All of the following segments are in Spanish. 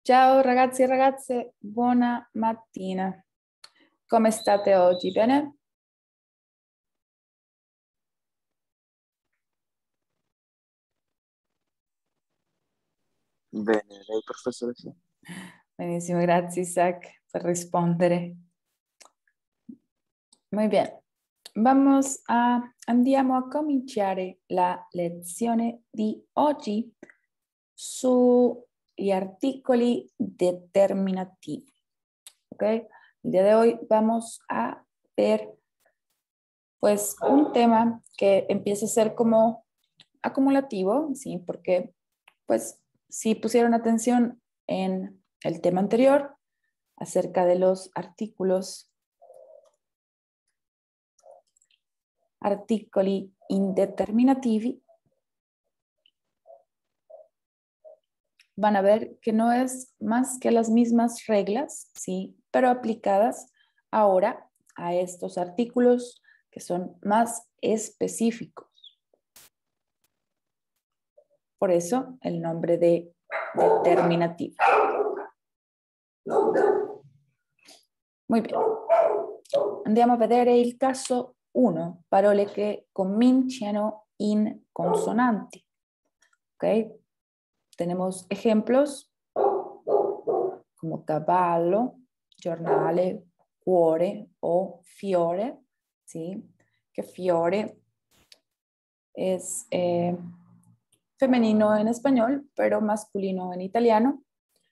Ciao ragazzi e ragazze, buona mattina. Come state oggi? Bene? Bene, lei professoressa? Benissimo, grazie Isaac per rispondere. Muy bien. Andiamo a cominciare la lezione di oggi sugli articoli determinativi. ¿Ok? El día de hoy vamos a ver pues un tema que empieza a ser como acumulativo, ¿sí? Porque pues si pusieron atención en el tema anterior acerca de los articoli indeterminativi, van a ver que no es más que las mismas reglas, ¿sí? Pero aplicadas ahora a estos artículos que son más específicos. Por eso el nombre de determinativo. Muy bien. Andiamo a vedere il caso 1, parole che cominciano in consonanti. ¿Ok? Tenemos ejemplos como cavallo, giornale, cuore o fiore, ¿sí? Que fiore es femenino en español, pero masculino en italiano.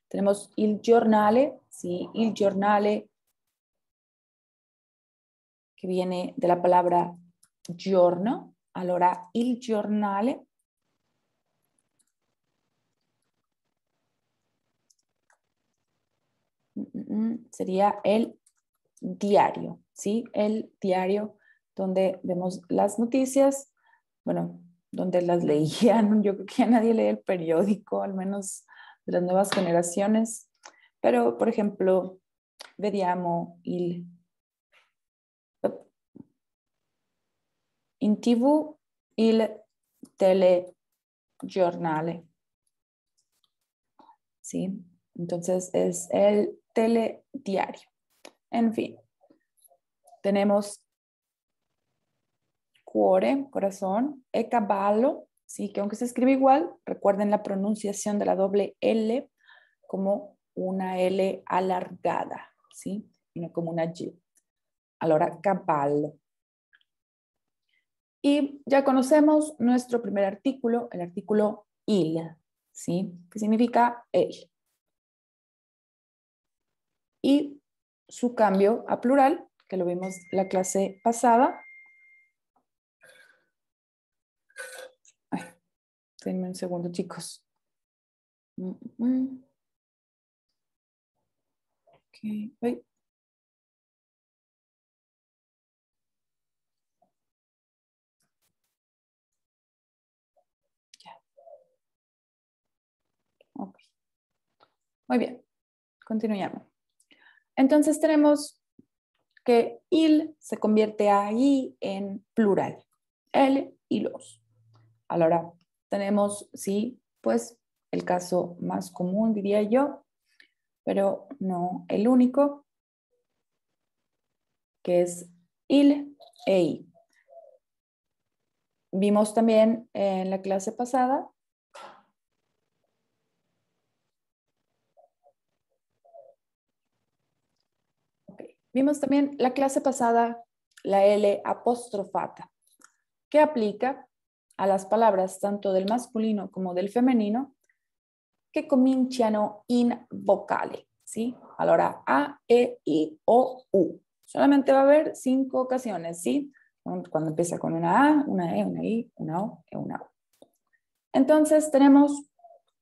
Tenemos il giornale, ¿sí? Il giornale, que viene de la palabra giorno. Allora, il giornale sería el diario, ¿sí? El diario donde vemos las noticias, bueno, donde las leían. Yo creo que ya nadie lee el periódico, al menos de las nuevas generaciones. Pero, por ejemplo, vediamo in TV il telegiornale, ¿sí? Entonces es el telediario. En fin, tenemos cuore, corazón, e caballo, ¿sí? Que aunque se escribe igual, recuerden la pronunciación de la doble L como una L alargada, ¿sí? Y no como una G. Allora, caballo. Y ya conocemos nuestro primer artículo, el artículo il, ¿sí? Que significa él. Y su cambio a plural, que lo vimos la clase pasada. Ay, denme un segundo, chicos. Okay. Wait. Okay. Muy bien, continuamos. Entonces tenemos que il se convierte ahí en plural, él y los. Ahora tenemos, sí, pues el caso más común, diría yo, pero no el único, que es il e i. Vimos también en la clase pasada Vimos también la clase pasada la L apostrofata, que aplica a las palabras tanto del masculino como del femenino que cominciano in vocale, ¿sí? Allora, A, E, I, O, U. Solamente va a haber 5 ocasiones, ¿sí? Cuando empieza con una A, una E, una I, una O y una U. Entonces tenemos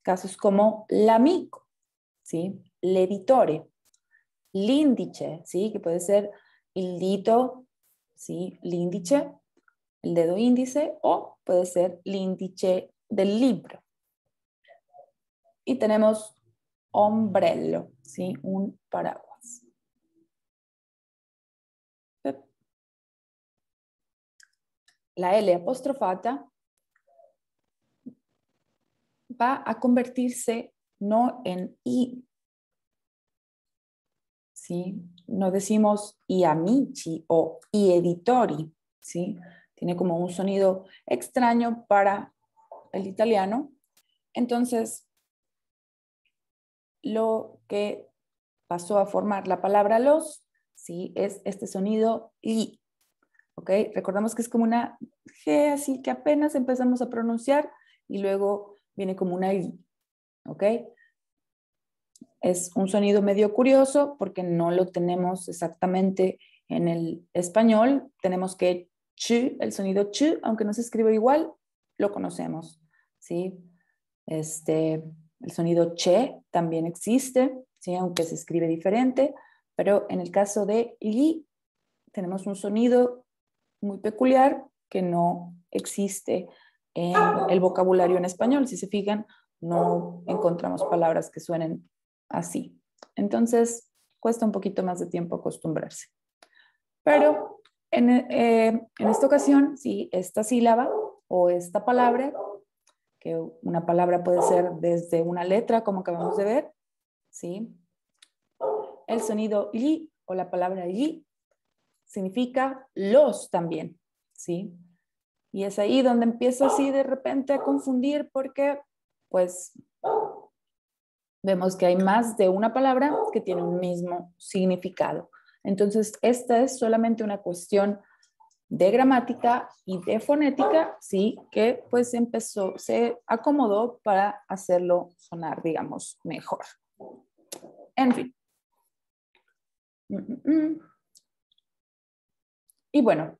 casos como l'amico, ¿sí? L'editore, l'indice, ¿sí? Que puede ser el dito, ¿sí? L'índice, el dedo índice, o puede ser l'índice del libro. Y tenemos ombrello, ¿sí? Un paraguas. La L apostrofata va a convertirse no en I, ¿sí? No decimos i amici o i editori, ¿sí? Tiene como un sonido extraño para el italiano. Entonces, lo que pasó a formar la palabra los, ¿sí? Es este sonido i, ¿ok? Recordamos que es como una G, así que apenas empezamos a pronunciar y luego viene como una I, ¿ok? Es un sonido medio curioso porque no lo tenemos exactamente en el español. Tenemos que ch, el sonido ch, aunque no se escribe igual, lo conocemos, ¿sí? El sonido che también existe, ¿sí? Aunque se escribe diferente, pero en el caso de li tenemos un sonido muy peculiar que no existe en el vocabulario en español. Si se fijan, no encontramos palabras que suenen así. Entonces, cuesta un poquito más de tiempo acostumbrarse. Pero en esta ocasión, sí, esta sílaba o esta palabra, que una palabra puede ser desde una letra, como acabamos de ver, ¿sí? El sonido li o la palabra li significa los también, ¿sí? Y es ahí donde empiezo así de repente a confundir porque, pues, vemos que hay más de una palabra que tiene un mismo significado. Entonces, esta es solamente una cuestión de gramática y de fonética, sí, que pues se acomodó para hacerlo sonar, digamos, mejor. En fin. Y bueno,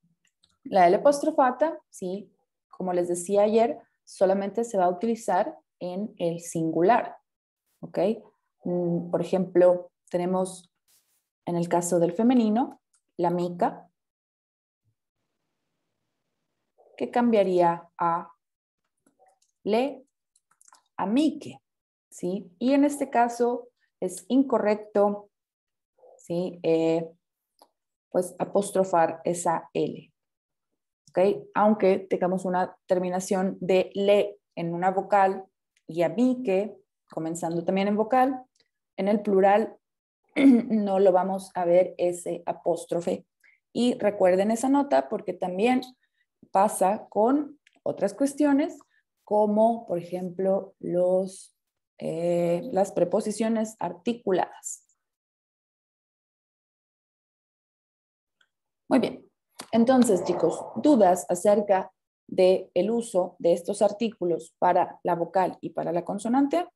la L apostrofata, sí, como les decía ayer, solamente se va a utilizar en el singular, ¿ok? Por ejemplo, tenemos en el caso del femenino, la mica, que cambiaría a le amiche, ¿sí? Y en este caso es incorrecto, ¿sí? Pues apostrofar esa L, ¿ok? Aunque tengamos una terminación de le en una vocal y amique, comenzando también en vocal, en el plural no lo vamos a ver ese apóstrofe. Y recuerden esa nota porque también pasa con otras cuestiones como, por ejemplo, las preposiciones articuladas. Muy bien. Entonces, chicos, ¿dudas acerca del uso de estos artículos para la vocal y para la consonante?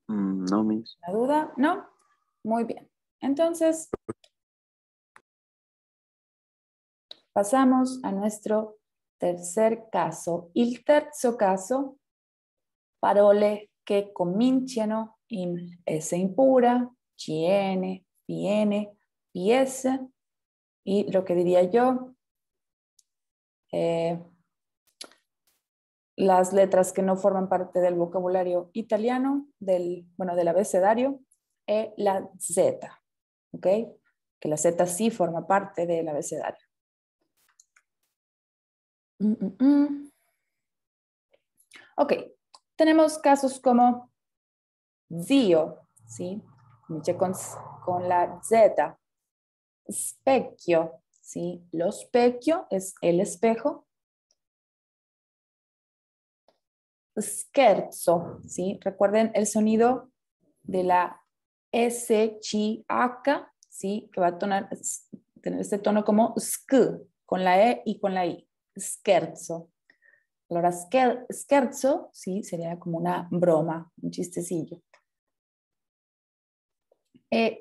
No, Miss. ¿La duda? ¿No? Muy bien. Entonces, pasamos a nuestro tercer caso. Il terzo caso, parole che cominciano in S impura, CN, PN, PS, y lo que diría yo, las letras que no forman parte del vocabulario italiano, del abecedario, la Z, ¿ok? Que la Z sí forma parte del abecedario. Ok, tenemos casos como zio, ¿sí? Comienza con la Z. Specchio, ¿sí? Lo specchio es el espejo. Scherzo, ¿sí? Recuerden el sonido de la S-Ch-H, ¿sí? Que va a tener este tono como sk, con la E y con la I. Scherzo. Ahora, scherzo, sí, sería como una broma, un chistecillo.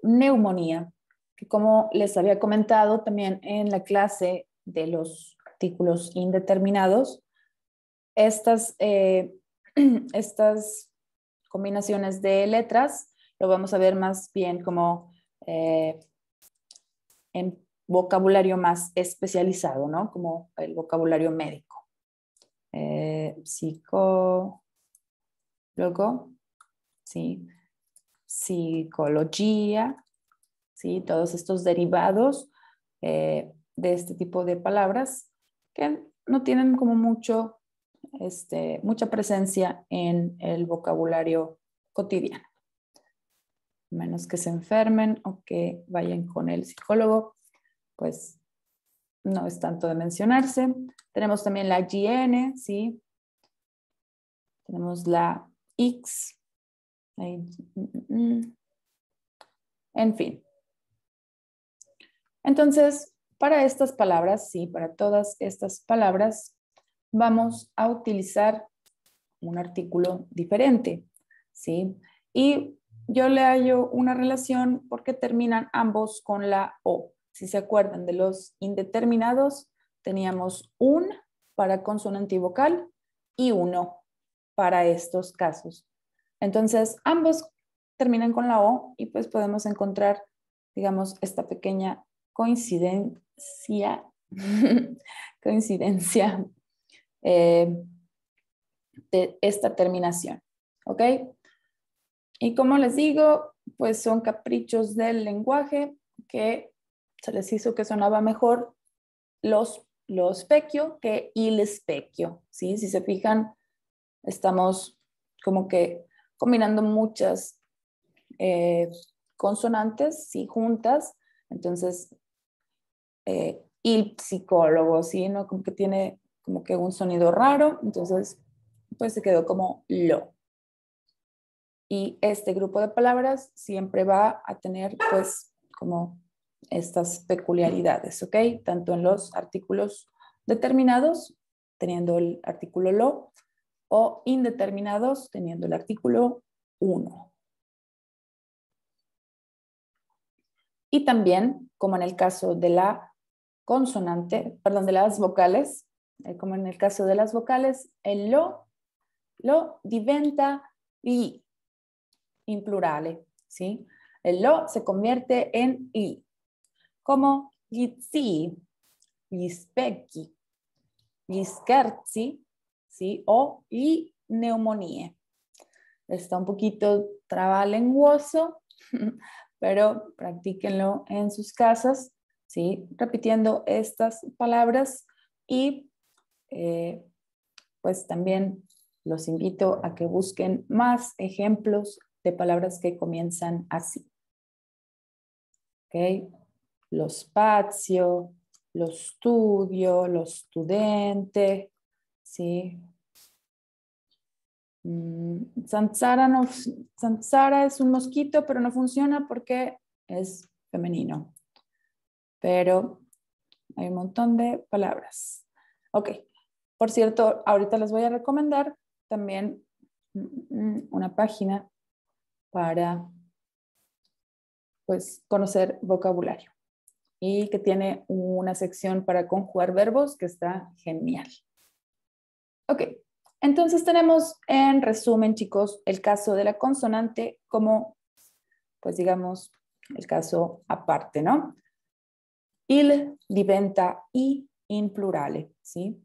Neumonía, que como les había comentado también en la clase de los artículos indeterminados, estas combinaciones de letras lo vamos a ver más bien como en vocabulario más especializado, ¿no? Como el vocabulario médico. Psicólogo, ¿sí? Psicología, ¿sí? Todos estos derivados de este tipo de palabras que no tienen como mucha presencia en el vocabulario cotidiana. Menos que se enfermen o que vayan con el psicólogo, pues no es tanto de mencionarse. Tenemos también la GN, ¿sí? Tenemos la X. En fin. Entonces, para estas palabras, sí, para todas estas palabras, vamos a utilizar un artículo diferente, ¿sí? Y yo le hallo una relación porque terminan ambos con la O. Si se acuerdan de los indeterminados, teníamos un para consonante y vocal y uno para estos casos. Entonces, ambos terminan con la O y pues podemos encontrar, digamos, esta pequeña coincidencia, coincidencia de esta terminación, ¿ok? Y como les digo, pues son caprichos del lenguaje que se les hizo que sonaba mejor lo specchio que il specchio, ¿sí? Si se fijan, estamos como que combinando muchas consonantes, ¿sí? Juntas, entonces il psicólogo, ¿sí? ¿No? Como que tiene como que un sonido raro, entonces pues se quedó como lo. Y este grupo de palabras siempre va a tener pues como estas peculiaridades, ¿ok? Tanto en los artículos determinados, teniendo el artículo lo, o indeterminados, teniendo el artículo uno. Y también, como en el caso de la consonante, perdón, de las vocales, como en el caso de las vocales, el lo diventa i in plurale, ¿sí? El lo se convierte en i, como gli zii, gli specchi, gli scherzi, ¿sí? O gli pneumonie. Está un poquito trabalenguoso, pero practíquenlo en sus casas, ¿sí? Repitiendo estas palabras y pues también los invito a que busquen más ejemplos de palabras que comienzan así. ¿Ok? Lo spazio, lo studio, lo studente, ¿sí? Zanzara, no, zanzara es un mosquito, pero no funciona porque es femenino. Pero hay un montón de palabras. Ok. Por cierto, ahorita les voy a recomendar también una página para pues, conocer vocabulario y que tiene una sección para conjugar verbos que está genial. Ok, entonces tenemos en resumen, chicos, el caso de la consonante como, pues digamos, el caso aparte, ¿no? Il diventa i in plurale, ¿sí?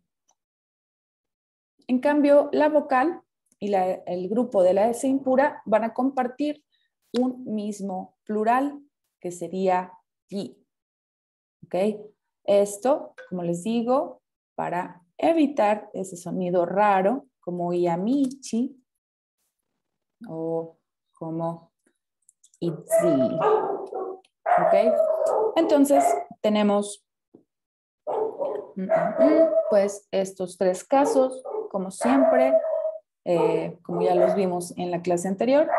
En cambio, la vocal y el grupo de la S impura van a compartir un mismo plural que sería gli. ¿Ok? Esto, como les digo, para evitar ese sonido raro como i amici o como itzi. ¿Ok? Entonces, tenemos pues estos tres casos, como siempre, como ya los vimos en la clase anterior.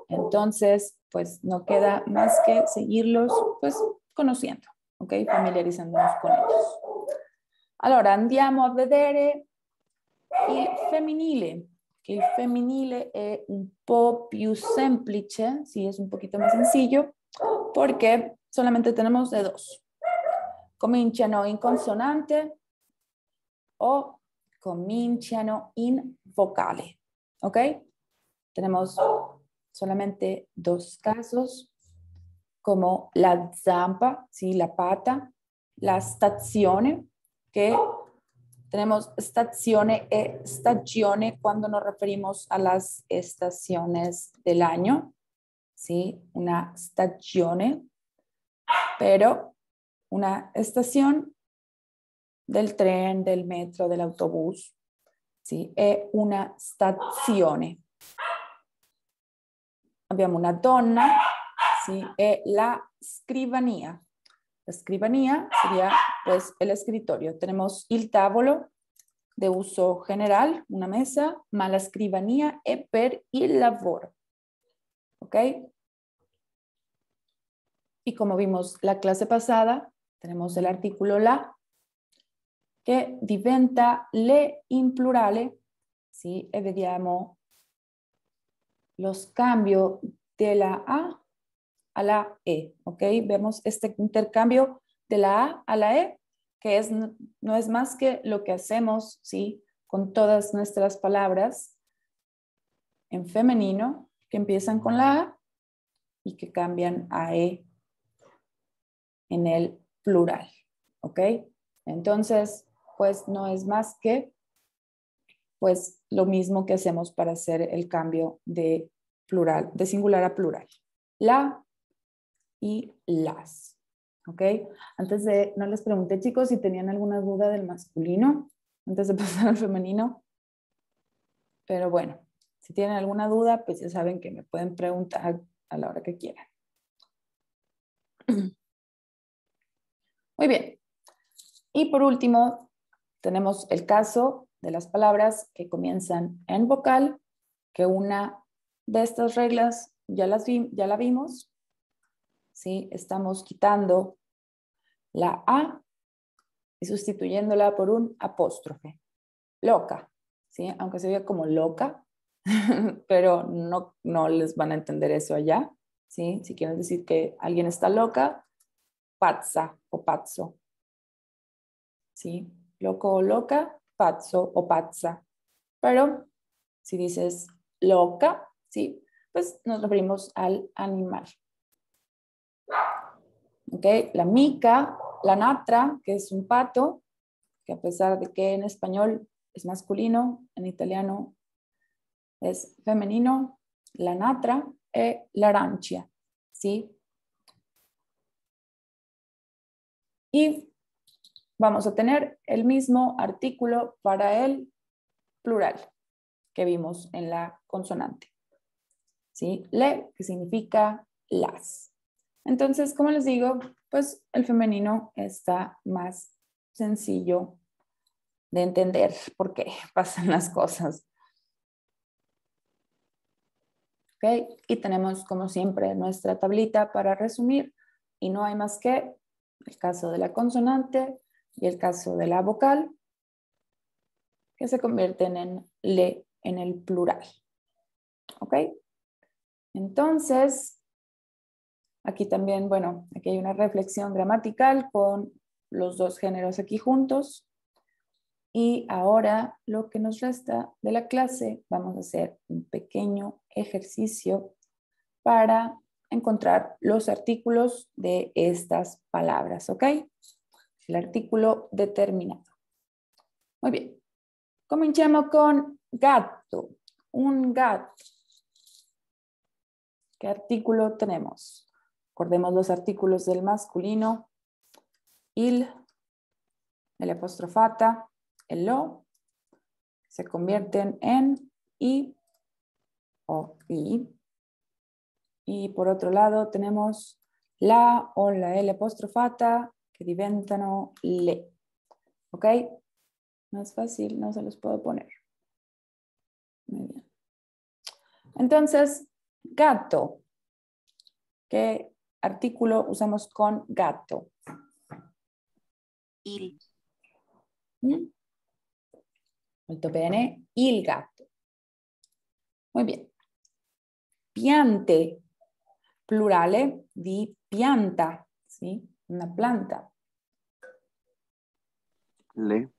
Entonces, pues no queda más que seguirlos, pues conociendo, ¿ok? Familiarizzandonos con ellos. Allora, andiamo a vedere il femminile, que il femminile è un po' più semplice, sí, es un poquito más sencillo, porque solamente tenemos de dos. Cominciano in consonante o cominciano in vocale, ¿ok? Tenemos solamente dos casos, como la zampa, ¿sí? La pata, la stazione, que tenemos stazione e stagione cuando nos referimos a las estaciones del año, ¿sí? Una stagione, pero una estación del tren, del metro, del autobús, ¿sí? È una stazione. abbiamo una donna, ¿sí? E la scrivania. La scrivania sería pues el escritorio. Tenemos il tavolo de uso general, una mesa, ma la scrivania è per il lavoro. ¿Ok? Y como vimos la clase pasada, tenemos el artículo la, che diventa le in plurale, ¿sí? E vediamo los cambios de la a la E, ¿ok? Vemos este intercambio de la A la E, que es, no es más que lo que hacemos, ¿sí? Con todas nuestras palabras en femenino, que empiezan con la A y que cambian a E en el plural, ¿ok? Entonces, pues no es más que pues lo mismo que hacemos para hacer el cambio de plural, de singular a plural. La y las, ¿ok? Antes de, no les pregunté, chicos, si tenían alguna duda del masculino, antes de pasar al femenino, pero bueno, si tienen alguna duda, pues ya saben que me pueden preguntar a la hora que quieran. Muy bien. Y por último, tenemos el caso de las palabras que comienzan en vocal, que una de estas reglas ya la vimos, ¿sí? Estamos quitando la A y sustituyéndola por un apóstrofe. Loca, ¿sí? Aunque se vea como loca, pero no les van a entender eso allá, ¿sí? Si quieren decir que alguien está loca, pazza o pazzo, ¿sí? Loco o loca, pazzo o pazza. Pero si dices loca, ¿sí? Pues nos referimos al animal. ¿Ok? La mica, la natra, que es un pato, que a pesar de que en español es masculino, en italiano es femenino, la natra e l'arancia, ¿sí? Y vamos a tener el mismo artículo para el plural que vimos en la consonante, ¿sí? Le, que significa las. Entonces, como les digo, pues el femenino está más sencillo de entender por qué pasan las cosas. ¿Ok? Y tenemos, como siempre, nuestra tablita para resumir. Y no hay más que el caso de la consonante y el caso de la vocal, que se convierten en le en el plural. ¿Ok? Entonces, aquí también, bueno, aquí hay una reflexión gramatical con los dos géneros aquí juntos. Y ahora lo que nos resta de la clase, vamos a hacer un pequeño ejercicio para encontrar los artículos de estas palabras, ¿ok? El artículo determinado. Muy bien. Cominciamo con gatto. Un gato. ¿Qué artículo tenemos? Recordemos los artículos del masculino. Il, el apostrofata, el lo, se convierten en i o i. Y por otro lado tenemos la o la L apostrofata che diventano le. ¿Ok? Más fácil, no se los puedo poner. Muy bien. Entonces, gato. ¿Qué artículo usamos con gato? Il. Molto bene. Il gatto. Muy bien. Piante. Plurale di pianta. ¿Sí? Una planta. Le,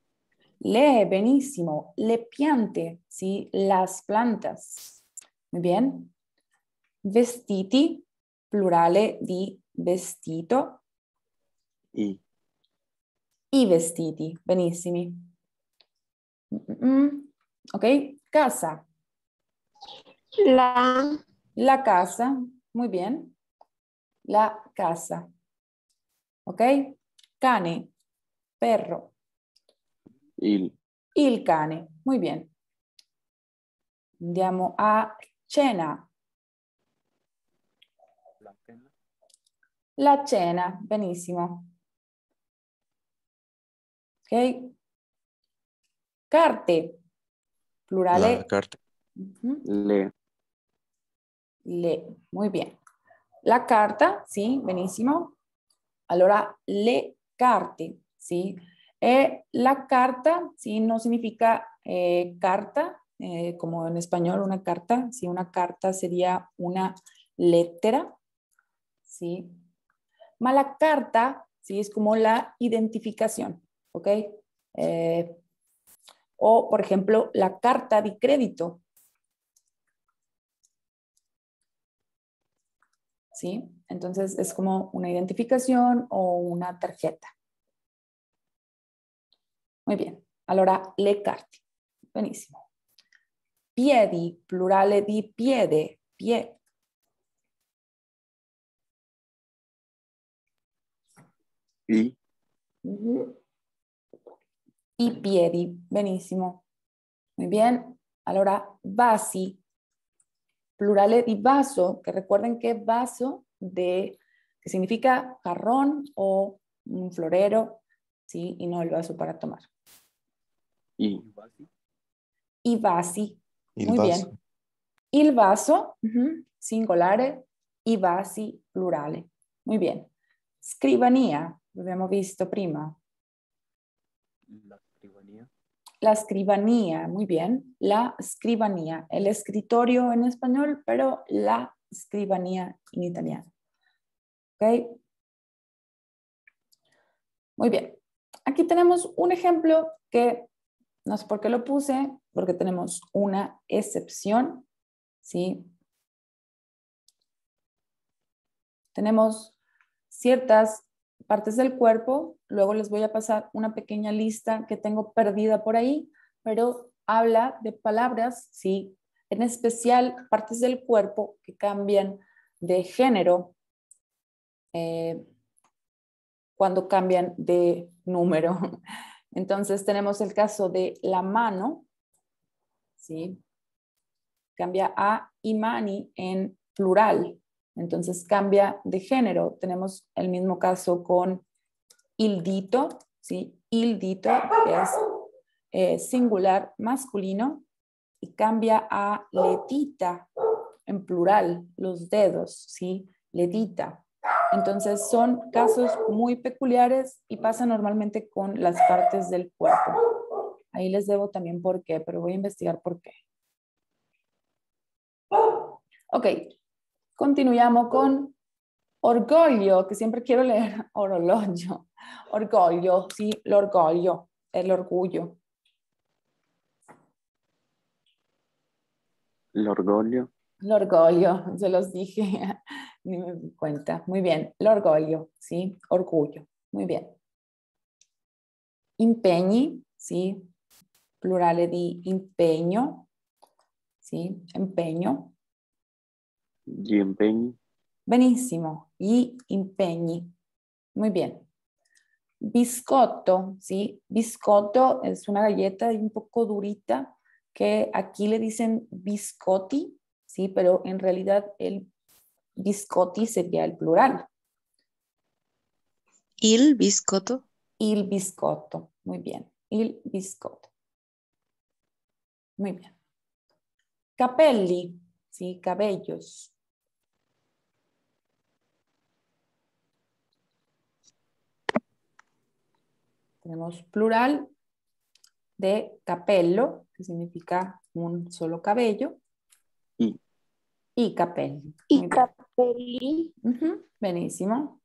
Le, benissimo. Le piante. ¿Sí? Las plantas. Muy bien. Vestiti. Plurale di vestito. I, I vestiti. Benissimi. Ok. Casa. La. La casa. Muy bien. La casa. Ok. Cane. Perro. Il cane. Muy bien. Andiamo a cena. La cena, benissimo. Ok. Carte, plurale. La carta. Le. Le, muy bien. La carta, sì, benissimo. Allora, le carte, sì. E la carta, sì, no significa carta, como en español una carta. Sí, una carta sería una lettera, sí. Ma la carta, sí, es como la identificación, ¿ok? O, por ejemplo, la carta de crédito, ¿sí? Entonces es como una identificación o una tarjeta. Muy bien. Allora, le carte. Benissimo. Piedi, plurale di piede, pie. I. I piedi, benissimo. Muy bien. Allora, vasi, plurale di vaso, que recuerden que vaso que significa jarrón o un florero, ¿sí? Y no el vaso para tomar. I. I vasi, Il muy vaso. bien. Il vaso, singolare, i vasi, plurale. Muy bien. Scrivania, lo abbiamo visto prima. La escribanía. La escribanía, muy bien. La escribanía, el escritorio en español, pero la escribanía en italiano. ¿Ok? Muy bien. Aquí tenemos un ejemplo que no sé por qué lo puse, porque tenemos una excepción, ¿sí? Tenemos ciertas partes del cuerpo, luego les voy a pasar una pequeña lista que tengo perdida por ahí, pero habla de palabras, ¿sí? En especial partes del cuerpo que cambian de género cuando cambian de número. Entonces tenemos el caso de la mano, ¿sí? Cambia a imani en plural, entonces cambia de género. Tenemos el mismo caso con il dito, ¿sí? Il dito es singular masculino y cambia a letita en plural, los dedos, ¿sí? Letita. Entonces son casos muy peculiares y pasa normalmente con las partes del cuerpo. Ahí les debo también por qué, pero voy a investigar por qué. Ok, continuiamo con orgoglio, que siempre quiero leer orologio. Orgoglio, sí, l'orgoglio, el orgullo. L'orgoglio. L'orgoglio, se los dije, ni me di cuenta. Muy bien, l'orgoglio, sí, orgullo. Muy bien. Impegni, sí, plurale di impegno, sí, impegno. Gli impegni. Benissimo, gli impegni. Muy bien. Biscotto, ¿sí? Biscotto es una galleta un poco durita que aquí le dicen biscotti, ¿sí? Pero en realidad el biscotti sería el plural. Il biscotto. Il biscotto, muy bien. Il biscotto. Muy bien. Capelli, ¿sí? Cabellos. Tenemos plural de capello, que significa un solo cabello. I. Y capelli. I capelli. Benissimo.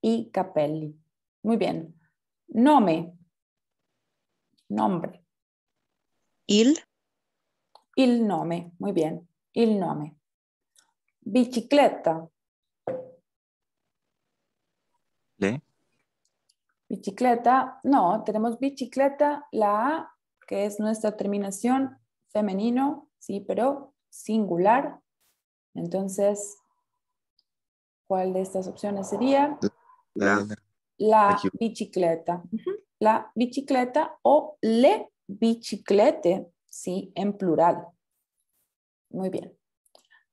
Y capelli. Muy bien. Nome. Nombre. Il. Il nome. Muy bien. Il nome. Bicicletta. Le. Bicicleta. No, tenemos bicicleta, la A, que es nuestra terminación femenino, sí, pero singular. Entonces, ¿cuál de estas opciones sería? La. La Aquí. bicicleta. La bicicleta o le biciclette, sí, en plural. Muy bien.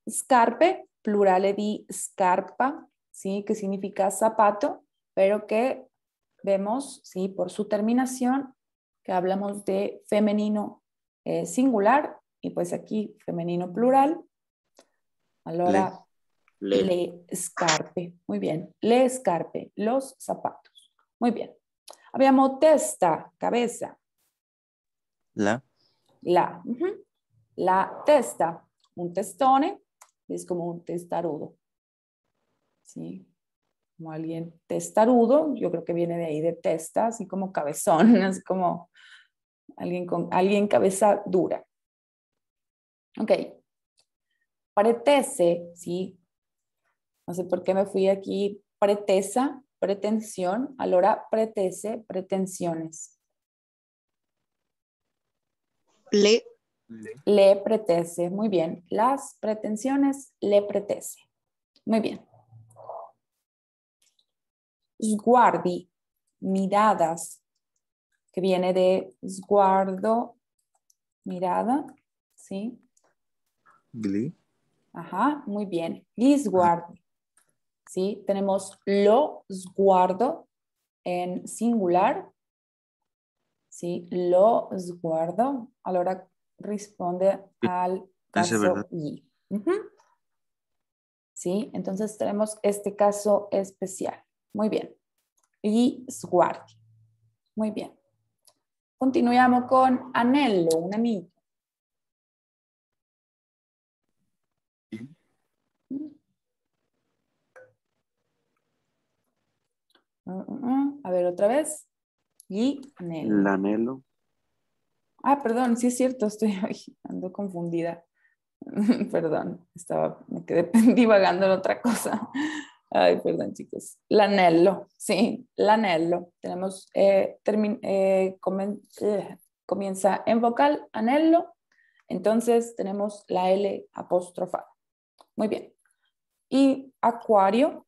Scarpe, plurale di scarpa, ¿sí? Que significa zapato, pero que vemos, ¿sí? Por su terminación, que hablamos de femenino singular y pues aquí femenino plural. Allora, le scarpe. Muy bien. Le scarpe, los zapatos. Muy bien. Abbiamo testa, cabeza. La. La testa, un testone, es como un testarudo. ¿Sí? Como alguien testarudo, yo creo que viene de ahí de testa, así como cabezón, así como alguien cabeza dura. Ok. Pretese, ¿sí? No sé por qué me fui aquí. Pretesa, pretensión. Allora, pretese, pretensiones. Le pretese. Muy bien. Las pretensiones le pretese. Muy bien. Sguardi, miradas, que viene de sguardo, mirada, ¿sí? Gli. Ajá, muy bien. Gli sguardi, ¿sí? Tenemos lo sguardo en singular, ¿sí? Lo sguardo. Allora risponde al Ese es verdad. caso gli. ¿Sí? Entonces tenemos este caso especial. Muy bien. Gli sguardi. Muy bien. Continuiamo con anello, un anillo. A ver, otra vez. Y anello. L'anello. Ah, perdón, sí es cierto, ando confundida. Perdón, me quedé divagando en otra cosa. Ay, perdón, chicos. L'anello, sí, l'anello. Tenemos, comienza en vocal, anello. Entonces tenemos la L apostrofada. Muy bien. Y acuario,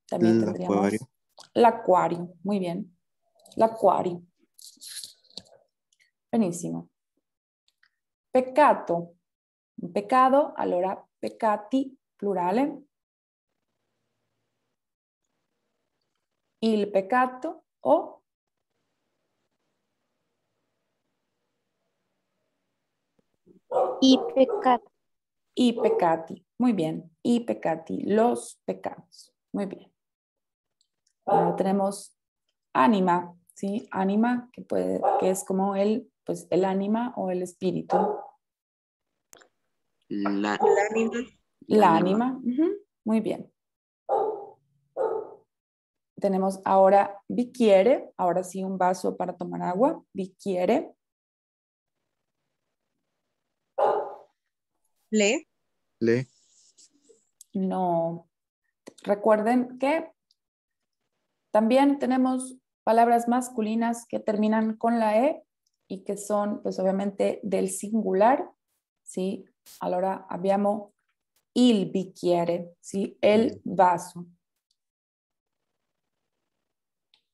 también tendríamos l'acuario. Muy bien. L'acuario. Benissimo. Peccato. Un pecado, allora peccati, plurale. Il peccato o Y pecado. i peccati. Muy bien. I peccati, los pecados. Muy bien. Ahora tenemos ánima, ¿sí? Ánima, que es como pues, el ánima o el espíritu. La ánima. Muy bien. Tenemos ahora bicchiere, ahora sí un vaso para tomar agua, bicchiere. Le. No. Recuerden que también tenemos palabras masculinas que terminan con la E y que son, pues obviamente, del singular, ¿sí? Allora abbiamo il bicchiere, ¿sí? El vaso.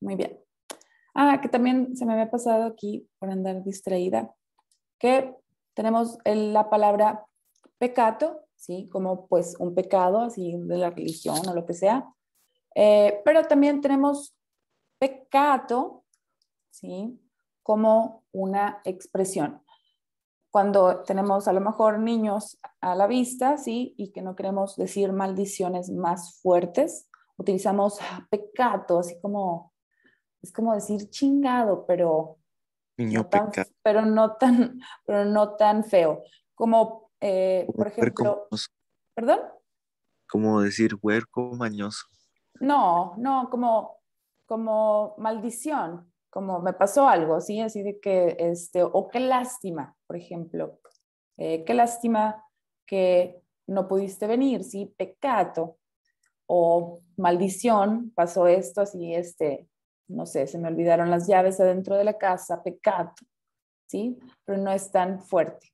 Muy bien. Ah, que también se me había pasado aquí por andar distraída, que tenemos la palabra pecado, ¿sí? Como pues un pecado, así de la religión o lo que sea. Pero también tenemos pecado, ¿sí? Como una expresión. Cuando tenemos a lo mejor niños a la vista, ¿sí? Y que no queremos decir maldiciones más fuertes, utilizamos pecado, así como, es como decir chingado, pero Niño no tan, pecado. pero no tan feo. Como, por ejemplo, ¿perdón? Como decir huerco mañoso. No, como maldición, como me pasó algo, ¿sí? Así de que, o qué lástima, por ejemplo. Qué lástima que no pudiste venir, ¿sí? Pecado. O maldición, pasó esto, así, no sé, se me olvidaron las llaves adentro de la casa, pecado, ¿sí? Pero no es tan fuerte.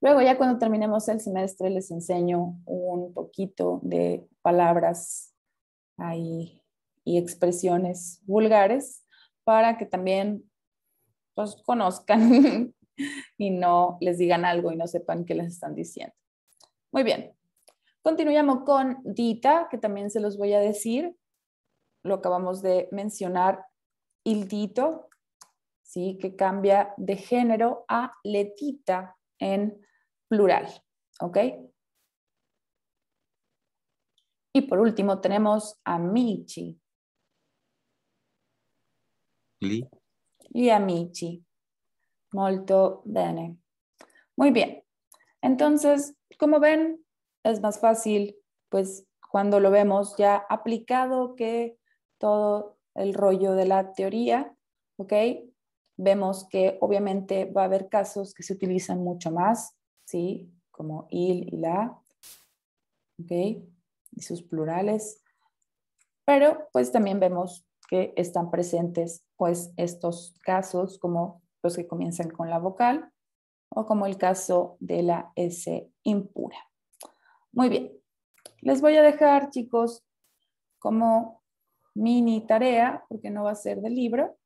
Luego ya cuando terminemos el semestre les enseño un poquito de palabras ahí y expresiones vulgares para que también pues, conozcan y no les digan algo y no sepan qué les están diciendo. Muy bien. Continuamos con dita, que también se los voy a decir. Lo acabamos de mencionar, il dito, ¿sí? Que cambia de género a letita en plural, ¿ok? Y por último tenemos amici. Gli. Gli amici. Molto bene. Muy bien. Entonces, como ven, es más fácil, pues, cuando lo vemos ya aplicado que todo el rollo de la teoría, ¿ok? Vemos que obviamente va a haber casos que se utilizan mucho más, ¿sí? Como il y la, ¿ok? Y sus plurales. Pero, pues, también vemos que están presentes, pues, estos casos como los que comienzan con la vocal, o como el caso de la S impura. Muy bien. Les voy a dejar, chicos, como mini tarea, porque no va a ser del libro,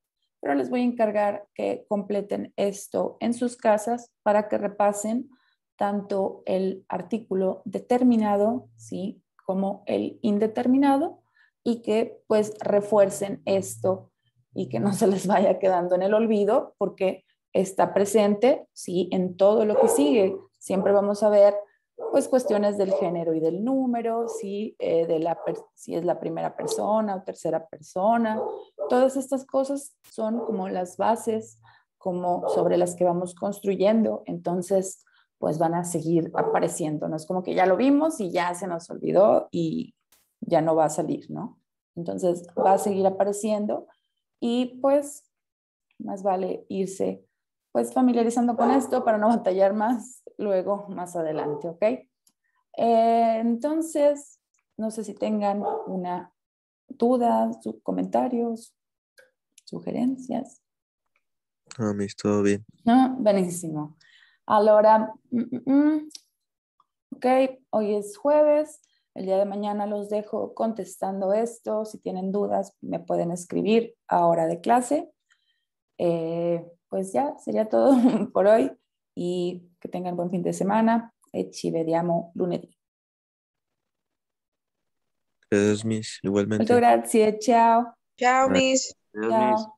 pero les voy a encargar que completen esto en sus casas para que repasen tanto el artículo determinado, ¿sí? Como el indeterminado, y que pues refuercen esto y que no se les vaya quedando en el olvido, porque está presente, ¿sí? En todo lo que sigue. Siempre vamos a ver pues cuestiones del género y del número, ¿sí? Si es la primera persona o tercera persona. Todas estas cosas son como las bases como sobre las que vamos construyendo. Entonces, pues van a seguir apareciendo. No es como que ya lo vimos y ya se nos olvidó y ya no va a salir, ¿no? Entonces, va a seguir apareciendo y pues más vale irse pues familiarizando con esto para no batallar más luego, más adelante, ¿ok? Entonces, no sé si tengan una duda, comentarios, sugerencias. No, Miss, todo bien. No, benissimo. Allora, ok, hoy es jueves. El día de mañana los dejo contestando esto. Si tienen dudas, me pueden escribir a hora de clase. Pues ya, sería todo por hoy y que tengan buen fin de semana e ci vediamo lunedì. Gracias, Miss. Molto Igualmente. grazie, ciao. Ciao, Bye. Miss. Adiós, Miss. Ciao.